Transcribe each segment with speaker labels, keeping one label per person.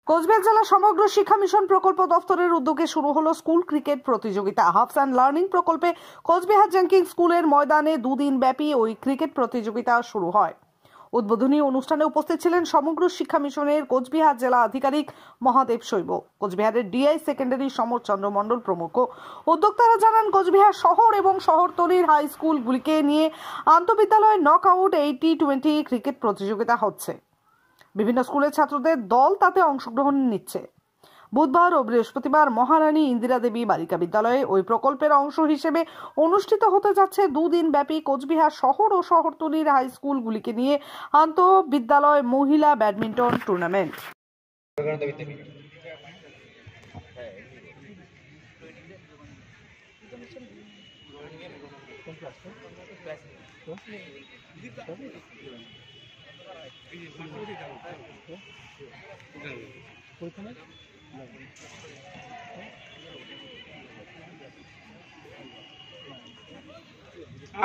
Speaker 1: কোচবিহার জেলা সমগ্র শিক্ষা মিশন প্রকল্প দফতরের উদ্যোগে শুরু হলো স্কুল ক্রিকেট প্রতিযোগিতা। হাফস অ্যান্ড লার্নিং প্রকল্পে কোচবিহার জেনকিন্স স্কুলের ময়দানে দুদিন ব্যাপী ওই ক্রিকেট প্রতিযোগিতা শুরু হয়। উদ্বোধনী অনুষ্ঠানে উপস্থিত ছিলেন সমগ্র শিক্ষা মিশনের কোচবিহার জেলা আধিকারিক মহাদেব শৈব, কোচবিহারের ডিআই সেকেন্ডারি সমর চন্দ্র মণ্ডল প্রমুখ। উদ্যোক্তারা জানান, কোচবিহার শহর এবং শহরতলির হাই স্কুলগুলিকে নিয়ে আন্তঃবিদ্যালয় নকআউট 80-20 ক্রিকেট প্রতিযোগিতা হচ্ছে। বিভিন্ন স্কুলের ছাত্রদের দল তাতে অংশগ্রহণ নিচ্ছে। বুধবার ও বৃহস্পতিবার মহারানী ইন্দিরা দেবী বালিকা বিদ্যালয়ে ওই প্রকল্পের অংশ হিসেবে অনুষ্ঠিত হতে যাচ্ছে দুদিন ব্যাপী কোচবিহার শহর ও শহরতলির হাই স্কুলগুলিকে নিয়ে আন্তঃবিদ্যালয় মহিলা ব্যাডমিন্টন টুর্নামেন্ট।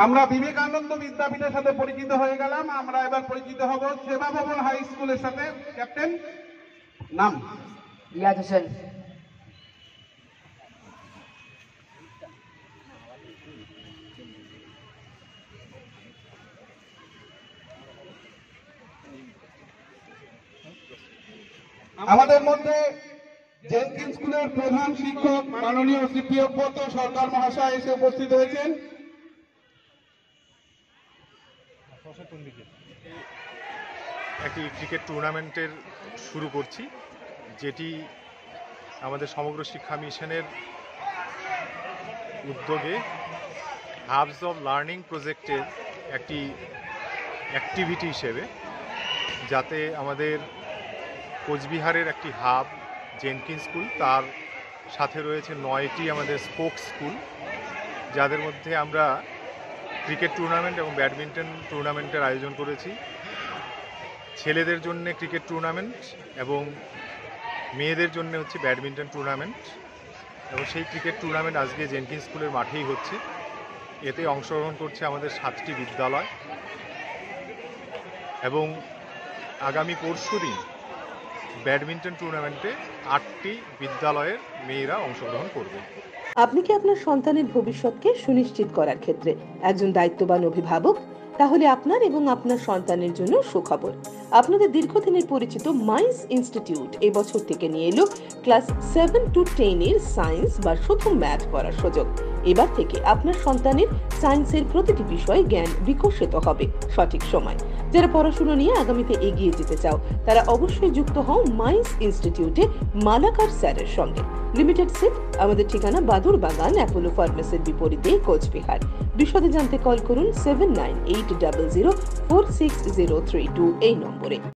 Speaker 2: আমরা বিবেকানন্দ বিদ্যাপীঠের সাথে পরিচিত হয়ে গেলাম। আমরা এবার পরিচিত হব সেবা ভবন হাই স্কুলের সাথে। ক্যাপ্টেন নাম
Speaker 3: রিয়াজ হোসেন।
Speaker 2: আমাদের মধ্যে জেনকিন্স স্কুলের প্রধান শিক্ষক মাননীয় শ্রী প্রিয়ব্রত সরকার মহাশয় এসে উপস্থিত হয়েছেন।
Speaker 4: একটি ক্রিকেট টুর্নামেন্টের শুরু করছি, যেটি আমাদের সমগ্র শিক্ষা মিশনের উদ্যোগে হাবস অফ লার্নিং প্রজেক্টের একটি অ্যাক্টিভিটি হিসেবে, যাতে আমাদের কোচবিহারের একটি হাব জেনকিন্স স্কুল, তার সাথে রয়েছে 9টি আমাদের স্পোক স্কুল, যাদের মধ্যে আমরা ক্রিকেট টুর্নামেন্ট এবং ব্যাডমিন্টন টুর্নামেন্টের আয়োজন করেছি। ছেলেদের জন্য ক্রিকেট টুর্নামেন্ট এবং মেয়েদের জন্য হচ্ছে ব্যাডমিন্টন টুর্নামেন্ট, এবং সেই ক্রিকেট টুর্নামেন্ট আজকে জেনকিন্স স্কুলের মাঠেই হচ্ছে। এতে অংশগ্রহণ করছে আমাদের 7টি বিদ্যালয়, এবং আগামী পরশুদিন ব্যাডমিন্টন টুর্নামেন্টে 8টি বিদ্যালয়ের মেয়েরা অংশগ্রহণ করবে।
Speaker 5: আপনি কি আপনার সন্তানের ভবিষ্যৎকে সুনিশ্চিত করার ক্ষেত্রে একজন দায়িত্ববান অভিভাবক? তাহলে আপনার এবং আপনার সন্তানের জন্য সুখবর। আপনাদের দীর্ঘদিনের পরিচিত মাইন্স ইনস্টিটিউট এবছর থেকে নিয়ে এলো ক্লাস 7 to 10 এর সায়েন্স বা শুধু ম্যাথ পড়ার সুযোগ। এবার থেকে আপনার সন্তানের সায়েন্সের প্রতিটি বিষয়ে জ্ঞান বিকশিত হবে সঠিক সময়। যারা পড়াশোনা নিয়ে আগামীতে এগিয়ে যেতে চাও, তারা অবশ্যই যুক্ত হও মাইন্স ইনস্টিটিউটে মালাকার স্যারের সঙ্গে। Limited seat. আমাদের ঠিকানা বাদুর বাগান, অ্যাপোলো ফার্মেসির বিপরীতে, কোচবিহার। বিশদে জানতে কল করুন 7980046032 এই নম্বরে।